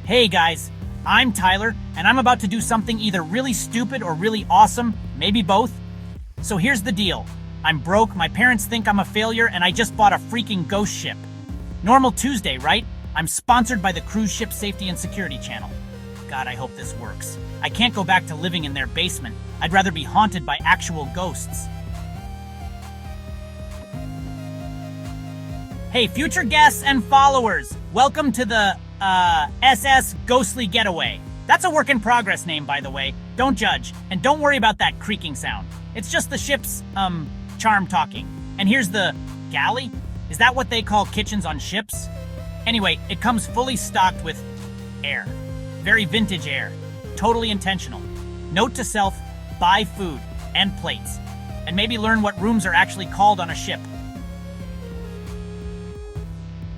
Hey guys, I'm Tyler, and I'm about to do something either really stupid or really awesome, maybe both. So here's the deal. I'm broke, my parents think I'm a failure, and I just bought a freaking ghost ship. Normal Tuesday, right? I'm sponsored by the Cruise Ship Safety and Security Channel. God, I hope this works. I can't go back to living in their basement. I'd rather be haunted by actual ghosts. Hey, future guests and followers, welcome to the, SS Ghostly Getaway. That's a work in progress name, by the way. Don't judge, and don't worry about that creaking sound. It's just the ship's, charm talking. And here's the galley? Is that what they call kitchens on ships? Anyway, it comes fully stocked with air. Very vintage air. Totally intentional. Note to self, buy food and plates. And maybe learn what rooms are actually called on a ship.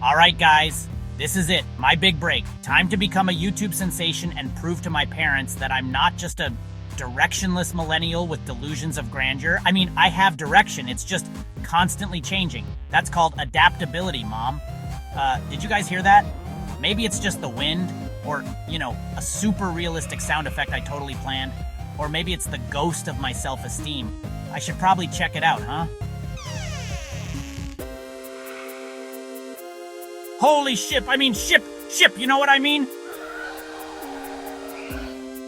Alright guys, this is it, my big break. Time to become a YouTube sensation and prove to my parents that I'm not just a directionless millennial with delusions of grandeur. I mean, I have direction, it's just constantly changing. That's called adaptability, Mom. Did you guys hear that? Maybe it's just the wind, or, a super realistic sound effect I totally planned. Or maybe it's the ghost of my self-esteem. I should probably check it out, huh? Holy ship, ship, you know what I mean?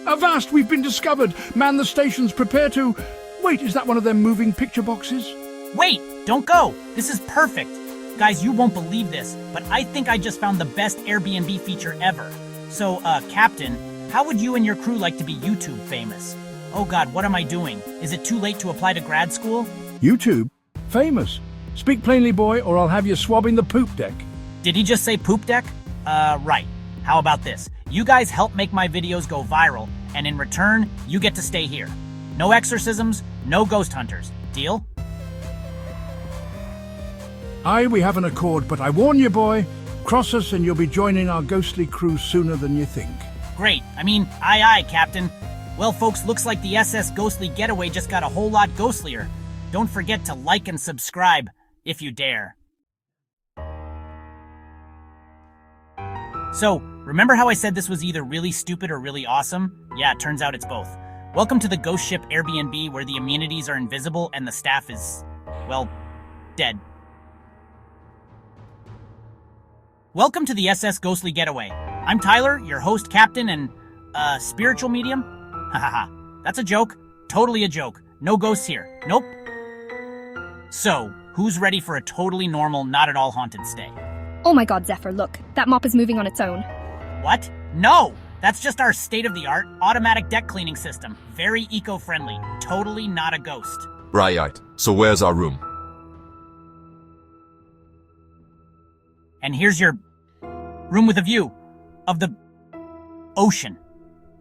Avast, we've been discovered! Man the stations, prepare to... Wait, is that one of them moving picture boxes? Wait, don't go! This is perfect! Guys, you won't believe this, but I think I just found the best Airbnb feature ever. So, Captain, how would you and your crew like to be YouTube famous? Oh god, what am I doing? Is it too late to apply to grad school? YouTube? Famous? Speak plainly, boy, or I'll have you swabbing the poop deck. Did he just say poop deck? Right. How about this? You guys help make my videos go viral, and in return, you get to stay here. No exorcisms, no ghost hunters. Deal? Aye, we have an accord, but I warn you, boy, cross us and you'll be joining our ghostly crew sooner than you think. Great. Aye, Captain. Well, folks, looks like the SS Ghostly Getaway just got a whole lot ghostlier. Don't forget to like and subscribe, if you dare. So, remember how I said this was either really stupid or really awesome? Yeah, it turns out it's both. Welcome to the ghost ship Airbnb, where the amenities are invisible and the staff is, well, dead. Welcome to the SS Ghostly Getaway. I'm Tyler, your host, captain, and, spiritual medium? Hahaha, that's a joke. Totally a joke. No ghosts here. Nope. So, who's ready for a totally normal, not at all haunted stay? Oh my god, Zephyr, look. That mop is moving on its own. What? No! That's just our state-of-the-art automatic deck cleaning system. Very eco-friendly. Totally not a ghost. Right. So where's our room? And here's your room with a view of the ocean.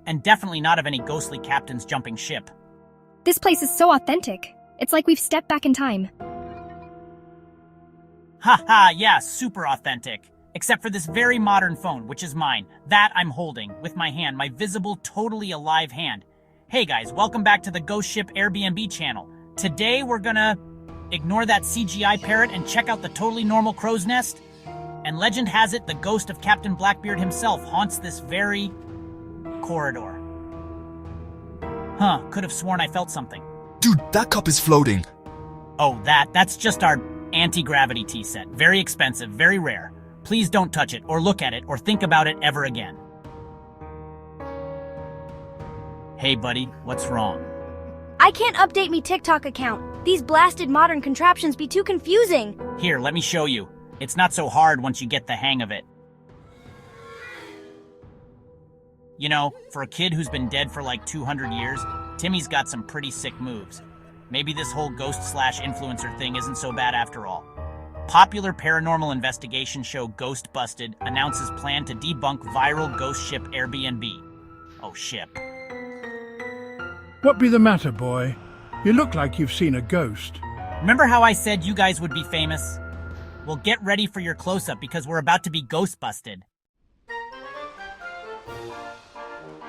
And definitely not of any ghostly captains jumping ship. This place is so authentic. It's like we've stepped back in time. Haha, yeah, super authentic. Except for this very modern phone, which is mine. That I'm holding, with my hand, my visible, totally alive hand. Hey guys, welcome back to the Ghost Ship Airbnb channel. Today we're gonna ignore that CGI parrot and check out the totally normal crow's nest. And legend has it, the ghost of Captain Blackbeard himself haunts this very corridor. Huh, could have sworn I felt something. Dude, that cup is floating. Oh, that's just our anti-gravity tea set. Very expensive, very rare. Please don't touch it, or look at it, or think about it ever again. Hey buddy, what's wrong? I can't update me TikTok account. These blasted modern contraptions be too confusing. Here, let me show you. It's not so hard once you get the hang of it. You know, for a kid who's been dead for like 200 years, Timmy's got some pretty sick moves. Maybe this whole ghost/influencer thing isn't so bad after all. Popular paranormal investigation show Ghost Busted announces plan to debunk viral ghost ship Airbnb. Oh, ship. What be the matter, boy? You look like you've seen a ghost. Remember how I said you guys would be famous? Well, get ready for your close-up because we're about to be ghost busted.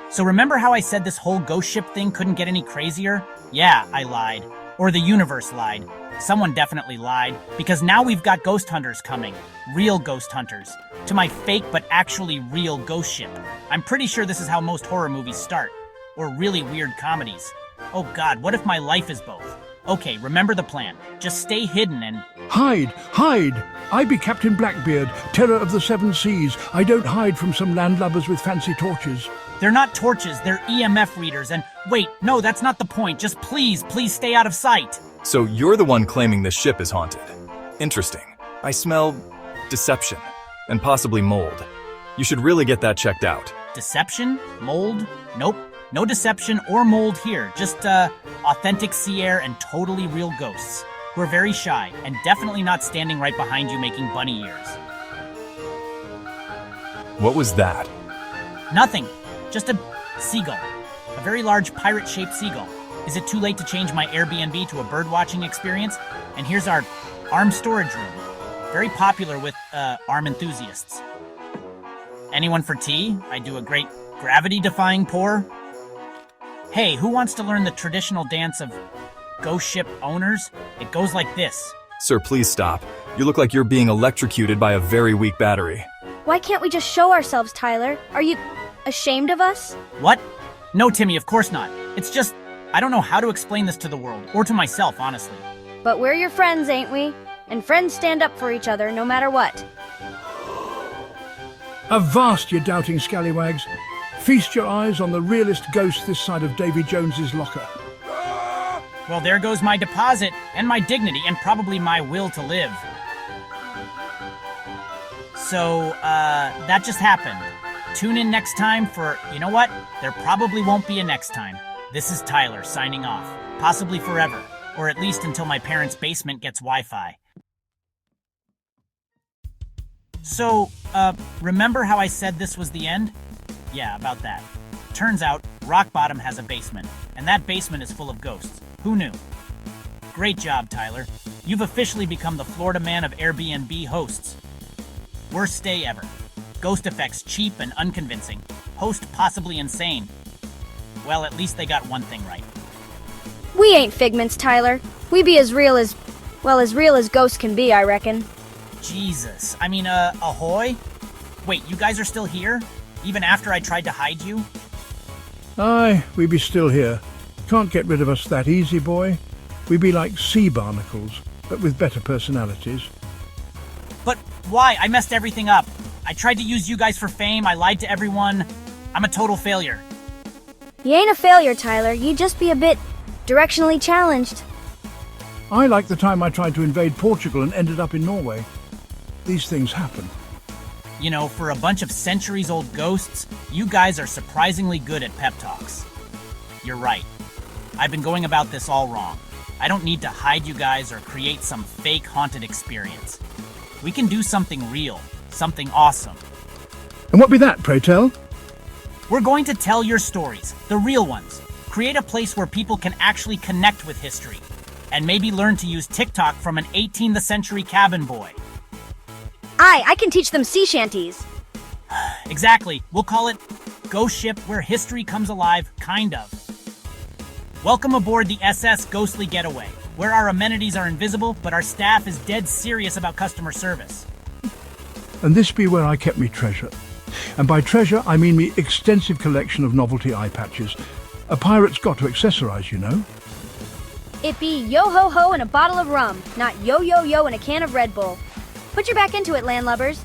So remember how I said this whole ghost ship thing couldn't get any crazier? Yeah, I lied. Or the universe lied. Someone definitely lied, because now we've got ghost hunters coming. Real ghost hunters. To my fake but actually real ghost ship. I'm pretty sure this is how most horror movies start. Or really weird comedies. Oh god, what if my life is both? Okay, remember the plan. Just stay hidden and... Hide! Hide! I be Captain Blackbeard, terror of the seven seas. I don't hide from some landlubbers with fancy torches. They're not torches, they're EMF readers, and... Wait, no, that's not the point. Just please stay out of sight. So you're the one claiming this ship is haunted. Interesting. I smell deception and possibly mold. You should really get that checked out. Deception? Mold? Nope. No deception or mold here. Just, authentic sea air and totally real ghosts. Who are very shy and definitely not standing right behind you making bunny ears. What was that? Nothing. Just a seagull. A very large pirate-shaped seagull. Is it too late to change my Airbnb to a bird-watching experience? And here's our arm storage room. Very popular with, arm enthusiasts. Anyone for tea? I do a great gravity-defying pour. Hey, who wants to learn the traditional dance of ghost ship owners? It goes like this. Sir, please stop. You look like you're being electrocuted by a very weak battery. Why can't we just show ourselves, Tyler? Are you ashamed of us? What? No, Timmy, of course not. It's just, I don't know how to explain this to the world, or to myself, honestly. But we're your friends, ain't we? And friends stand up for each other no matter what. Avast, you doubting scallywags. Feast your eyes on the realest ghost this side of Davy Jones's locker. Well, there goes my deposit, and my dignity, and probably my will to live. So, that just happened. Tune in next time for, you know what? There probably won't be a next time. This is Tyler, signing off. Possibly forever. Or at least until my parents' basement gets Wi-Fi. So, remember how I said this was the end? Yeah, about that. Turns out, Rock Bottom has a basement, and that basement is full of ghosts. Who knew? Great job, Tyler. You've officially become the Florida man of Airbnb hosts. Worst stay ever. Ghost effects cheap and unconvincing. Host possibly insane. Well, at least they got one thing right. We ain't figments, Tyler. We be as real as ghosts can be, I reckon. Jesus. I mean, ahoy? Wait, you guys are still here? Even after I tried to hide you? Aye, we be still here. Can't get rid of us that easy, boy. We be like sea barnacles, but with better personalities. But why? I messed everything up. I tried to use you guys for fame, I lied to everyone. I'm a total failure. You ain't a failure, Tyler. You just be a bit directionally challenged. I like the time I tried to invade Portugal and ended up in Norway. These things happen. You know, for a bunch of centuries-old ghosts, you guys are surprisingly good at pep talks. You're right. I've been going about this all wrong. I don't need to hide you guys or create some fake haunted experience. We can do something real, something awesome. And what be that, pray tell? We're going to tell your stories, the real ones. Create a place where people can actually connect with history. And maybe learn to use TikTok from an 18th century cabin boy. I can teach them sea shanties. Exactly. We'll call it Ghost Ship Where History Comes Alive, kind of. Welcome aboard the SS Ghostly Getaway, where our amenities are invisible, but our staff is dead serious about customer service. And this be where I kept me treasure. And by treasure, I mean me extensive collection of novelty eye patches. A pirate's got to accessorize, you know. It be yo-ho-ho and a bottle of rum, not yo-yo-yo and a can of Red Bull. Put your back into it, landlubbers.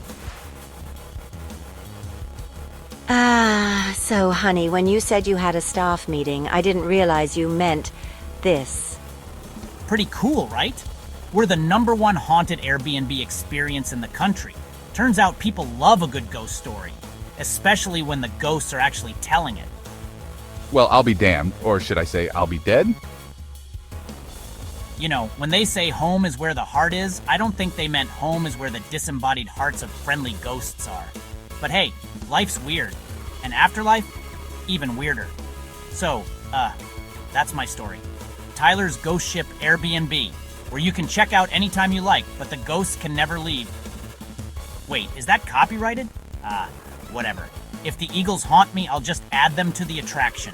So honey, when you said you had a staff meeting, I didn't realize you meant this. Pretty cool, right? We're the #1 haunted Airbnb experience in the country. Turns out people love a good ghost story, especially when the ghosts are actually telling it. Well, I'll be damned, or should I say I'll be dead? You know, when they say home is where the heart is, I don't think they meant home is where the disembodied hearts of friendly ghosts are. But hey, life's weird. And afterlife, even weirder. So, that's my story. Tyler's Ghost Ship Airbnb, where you can check out anytime you like, but the ghosts can never leave. Wait, is that copyrighted? Whatever. If the eagles haunt me, I'll just add them to the attraction.